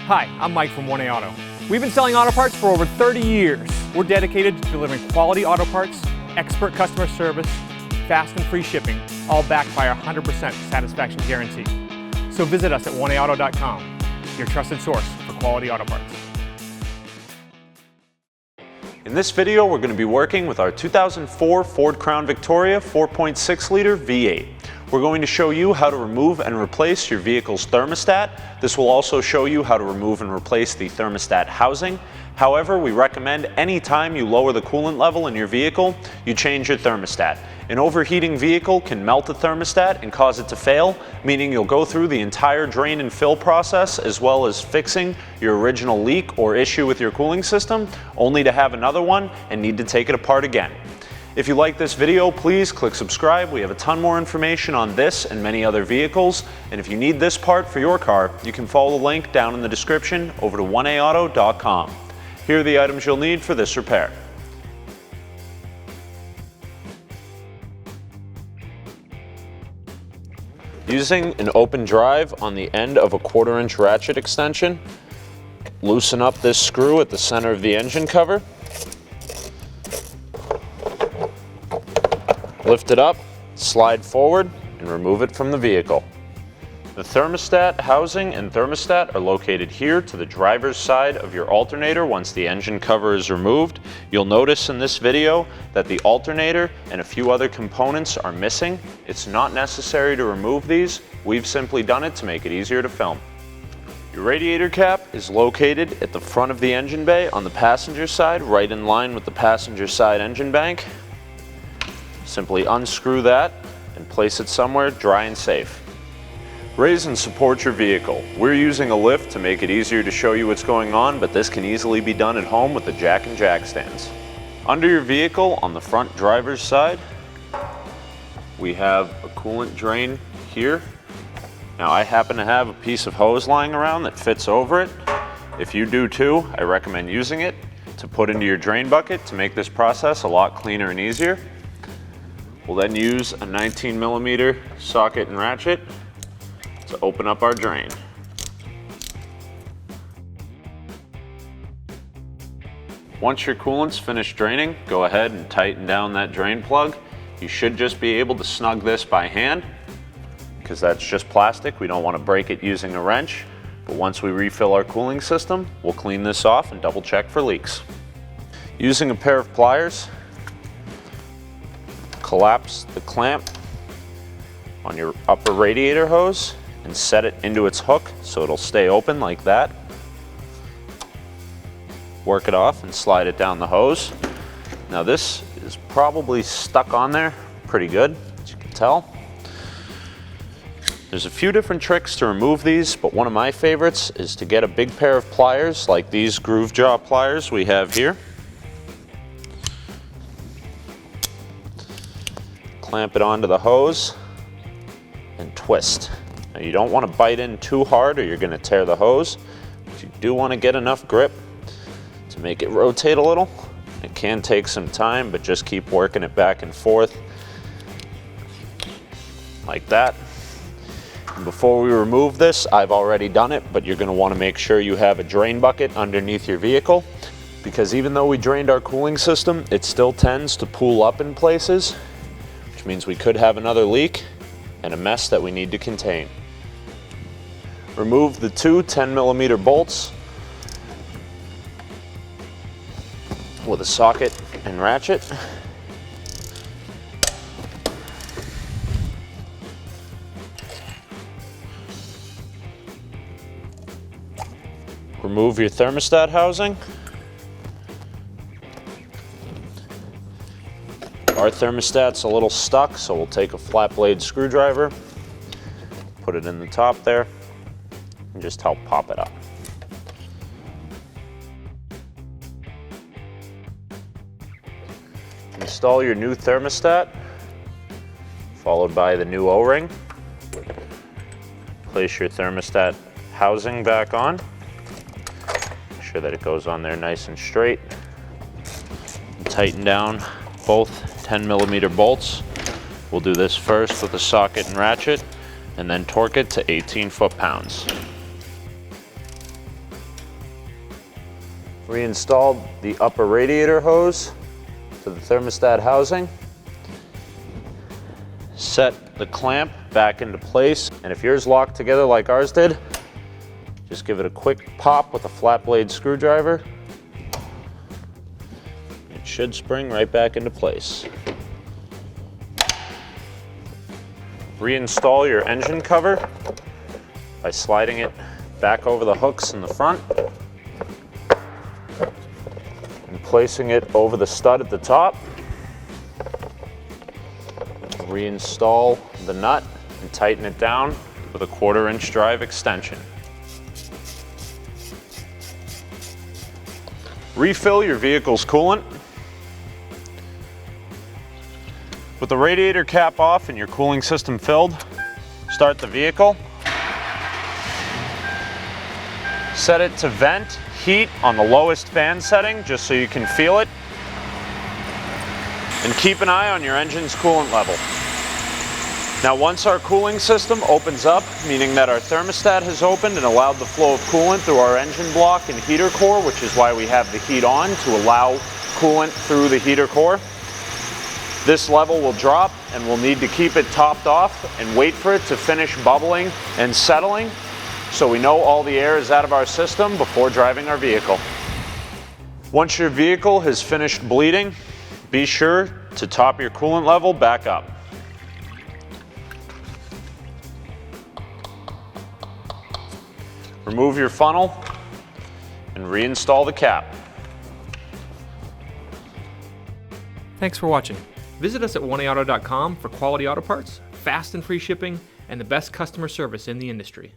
Hi, I'm Mike from 1A Auto. We've been selling auto parts for over 30 years. We're dedicated to delivering quality auto parts, expert customer service, fast and free shipping, all backed by our 100% satisfaction guarantee. So visit us at 1AAuto.com, your trusted source for quality auto parts. In this video, we're going to be working with our 2004 Ford Crown Victoria 4.6 liter V8. We're going to show you how to remove and replace your vehicle's thermostat. This will also show you how to remove and replace the thermostat housing. However, we recommend anytime you lower the coolant level in your vehicle, you change your thermostat. An overheating vehicle can melt the thermostat and cause it to fail, meaning you'll go through the entire drain and fill process as well as fixing your original leak or issue with your cooling system, only to have another one and need to take it apart again. If you like this video, please click subscribe. We have a ton more information on this and many other vehicles. And if you need this part for your car, you can follow the link down in the description over to 1AAuto.com. Here are the items you'll need for this repair. Using an open drive on the end of a 1/4 inch ratchet extension, loosen up this screw at the center of the engine cover. Lift it up, slide forward, and remove it from the vehicle. The thermostat housing and thermostat are located here to the driver's side of your alternator once the engine cover is removed. You'll notice in this video that the alternator and a few other components are missing. It's not necessary to remove these. We've simply done it to make it easier to film. Your radiator cap is located at the front of the engine bay on the passenger side, right in line with the passenger side engine bank. Simply unscrew that and place it somewhere dry and safe. Raise and support your vehicle. We're using a lift to make it easier to show you what's going on, but this can easily be done at home with the jack and jack stands. Under your vehicle on the front driver's side, we have a coolant drain here. Now I happen to have a piece of hose lying around that fits over it. If you do too, I recommend using it to put into your drain bucket to make this process a lot cleaner and easier. We'll then use a 19mm socket and ratchet to open up our drain. Once your coolant's finished draining, go ahead and tighten down that drain plug. You should just be able to snug this by hand because that's just plastic. We don't want to break it using a wrench. But once we refill our cooling system, we'll clean this off and double check for leaks. Using a pair of pliers, collapse the clamp on your upper radiator hose and set it into its hook so it'll stay open like that. Work it off and slide it down the hose. Now this is probably stuck on there pretty good, as you can tell. There's a few different tricks to remove these, but one of my favorites is to get a big pair of pliers like these groove jaw pliers we have here. Clamp it onto the hose and twist. Now you don't want to bite in too hard or you're going to tear the hose, but you do want to get enough grip to make it rotate a little. It can take some time, but just keep working it back and forth like that. And before we remove this, I've already done it, but you're going to want to make sure you have a drain bucket underneath your vehicle, because even though we drained our cooling system, it still tends to pool up in places, which means we could have another leak and a mess that we need to contain. Remove the two 10mm bolts with a socket and ratchet. Remove your thermostat housing. Our thermostat's a little stuck, so we'll take a flat blade screwdriver, put it in the top there, and just help pop it up. Install your new thermostat, followed by the new O-ring. Place your thermostat housing back on. Make sure that it goes on there nice and straight. And tighten down both 10mm bolts. We'll do this first with a socket and ratchet, and then torque it to 18 foot-pounds. Reinstalled the upper radiator hose to the thermostat housing. Set the clamp back into place, and if yours locked together like ours did, just give it a quick pop with a flat blade screwdriver. It should spring right back into place. Reinstall your engine cover by sliding it back over the hooks in the front and placing it over the stud at the top. Reinstall the nut and tighten it down with a 1/4 inch drive extension. Refill your vehicle's coolant. With the radiator cap off and your cooling system filled, start the vehicle. Set it to vent heat on the lowest fan setting just so you can feel it. And keep an eye on your engine's coolant level. Now once our cooling system opens up, meaning that our thermostat has opened and allowed the flow of coolant through our engine block and heater core, which is why we have the heat on to allow coolant through the heater core, this level will drop and we'll need to keep it topped off and wait for it to finish bubbling and settling so we know all the air is out of our system before driving our vehicle. Once your vehicle has finished bleeding, be sure to top your coolant level back up. Remove your funnel and reinstall the cap. Thanks for watching. Visit us at oneauto.com for quality auto parts, fast and free shipping, and the best customer service in the industry.